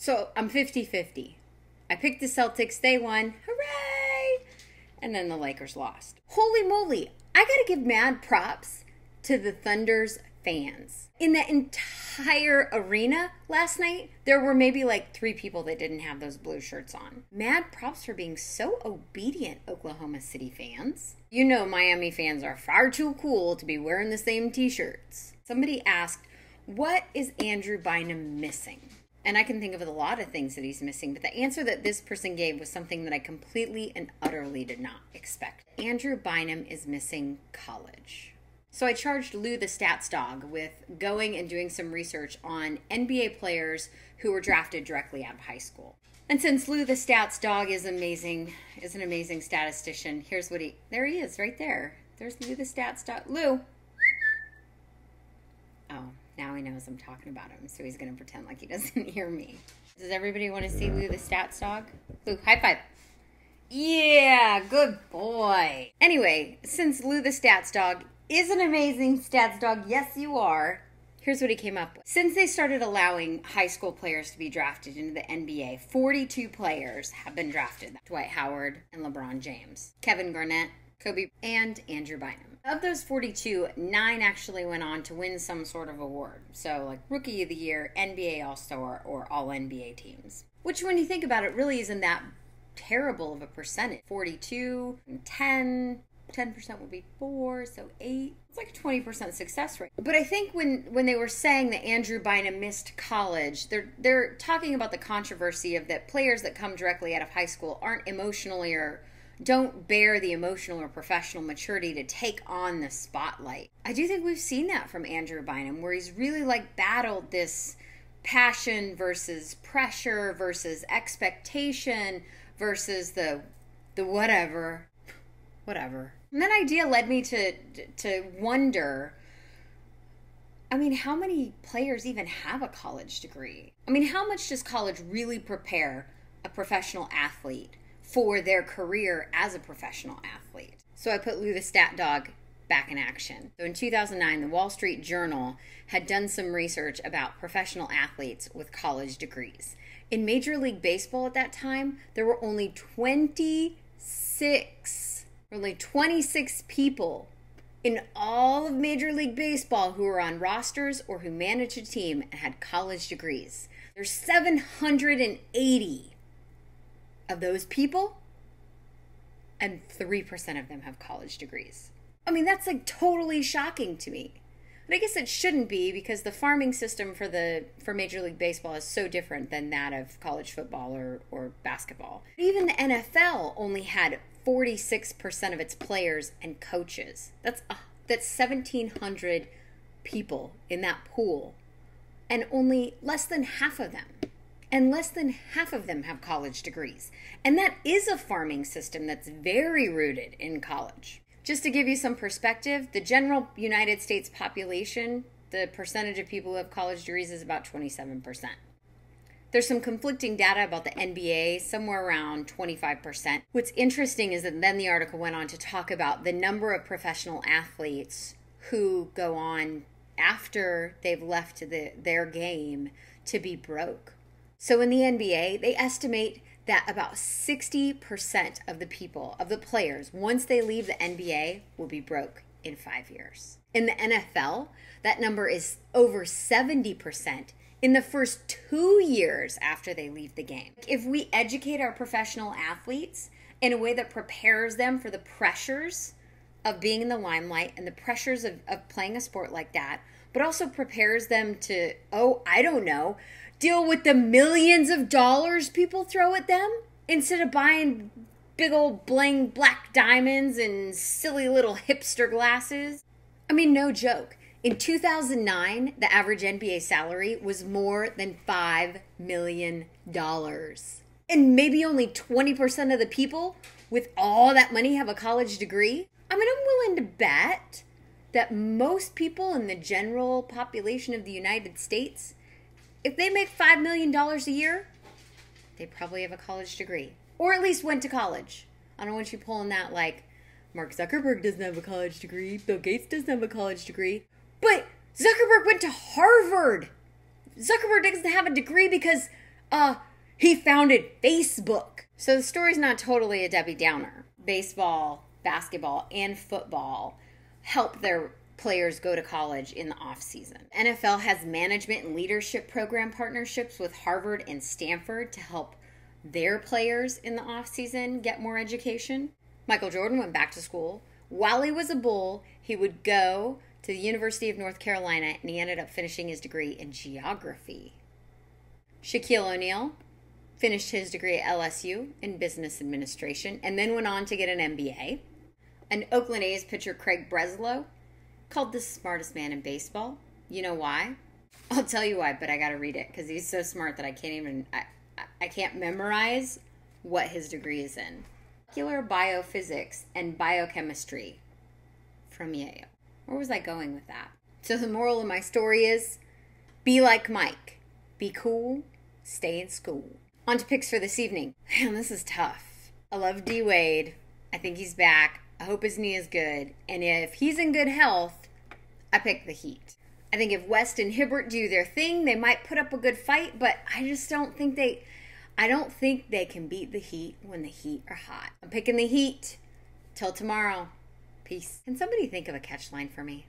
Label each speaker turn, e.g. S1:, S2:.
S1: So I'm 50-50. I picked the Celtics, they won, hooray! And then the Lakers lost. Holy moly, I gotta give mad props to the Thunder's fans. In that entire arena last night, there were maybe like 3 people that didn't have those blue shirts on. Mad props for being so obedient, Oklahoma City fans. You know Miami fans are far too cool to be wearing the same t-shirts. Somebody asked, what is Andrew Bynum missing? And I can think of a lot of things that he's missing, but the answer that this person gave was something that I completely and utterly did not expect. Andrew Bynum is missing college. So I charged Lou the stats dog with going and doing some research on NBA players who were drafted directly out of high school. And since Lou the stats dog is amazing, is an amazing statistician, here's what there he is right there. There's Lou the stats dog. Lou. Oh, now he knows I'm talking about him, so he's going to pretend like he doesn't hear me. Does everybody want to see Lou the stats dog? Lou, high five. Yeah, good boy. Anyway, since Lou the stats dog is an amazing stats dog, yes you are, here's what he came up with. Since they started allowing high school players to be drafted into the NBA, 42 players have been drafted. Dwight Howard and LeBron James, Kevin Garnett, Kobe, and Andrew Bynum. Of those 42, 9 actually went on to win some sort of award. So like Rookie of the Year, NBA All-Star, or All-NBA teams. Which when you think about it really isn't that terrible of a percentage. 42 and 10 would be 4, so 8. It's like a 20% success rate. But I think when they were saying that Andrew Bynum missed college, they're talking about the controversy of that players that come directly out of high school aren't emotionally or don't bear the emotional or professional maturity to take on the spotlight. I do think we've seen that from Andrew Bynum, where he's really like battled this passion versus pressure versus expectation versus the whatever. And that idea led me to wonder, I mean, how many players even have a college degree? I mean, how much does college really prepare a professional athlete for their career as a professional athlete? So I put Lou the stat dog back in action. So in 2009, the Wall Street Journal had done some research about professional athletes with college degrees. In Major League Baseball at that time, there were only 26 people in all of Major League Baseball who were on rosters or who managed a team and had college degrees. There's 780 of those people, and 3% of them have college degrees. I mean, that's like totally shocking to me. But I guess it shouldn't be, because the farming system for Major League Baseball is so different than that of college football or basketball. Even the NFL only had 46% of its players and coaches. That's 1,700 people in that pool, and only less than half of them. And less than half of them have college degrees. And that is a farming system that's very rooted in college. Just to give you some perspective, the general United States population, the percentage of people who have college degrees is about 27%. There's some conflicting data about the NBA, somewhere around 25%. What's interesting is that then the article went on to talk about the number of professional athletes who go on after they've left their game to be broke. So in the NBA, they estimate that about 60% of the players, once they leave the NBA, will be broke in 5 years. In the NFL, that number is over 70% in the first 2 years after they leave the game. If we educate our professional athletes in a way that prepares them for the pressures of being in the limelight and the pressures of playing a sport like that, but also prepares them to, deal with the millions of dollars people throw at them instead of buying big old bling black diamonds and silly little hipster glasses. I mean, no joke. In 2009, the average NBA salary was more than $5 million. And maybe only 20% of the people with all that money have a college degree. I mean, I'm willing to bet that most people in the general population of the United States, if they make $5 million a year, they probably have a college degree. Or at least went to college. I don't want you pulling that like, Mark Zuckerberg doesn't have a college degree, Bill Gates doesn't have a college degree. But Zuckerberg went to Harvard. Zuckerberg doesn't have a degree because He founded Facebook. So the story's not totally a Debbie Downer. Baseball, basketball, and football help their players go to college in the off season. NFL has management and leadership program partnerships with Harvard and Stanford to help their players in the off season get more education. Michael Jordan went back to school. While he was a Bull, he would go to the University of North Carolina, and he ended up finishing his degree in geography. Shaquille O'Neal finished his degree at LSU in business administration and then went on to get an MBA. And Oakland A's pitcher Craig Breslow called the smartest man in baseball. You know why? I'll tell you why, but I gotta read it because he's so smart that I can't memorize what his degree is in. Molecular biophysics and biochemistry from Yale. Where was I going with that? So the moral of my story is, be like Mike. Be cool, stay in school. On to picks for this evening. Man, this is tough. I love D. Wade. I think he's back. I hope his knee is good. And if he's in good health, I pick the Heat. I think if West and Hibbert do their thing, they might put up a good fight, but I don't think they can beat the Heat when the Heat are hot. I'm picking the Heat. Till tomorrow. Peace. Can somebody think of a catch line for me?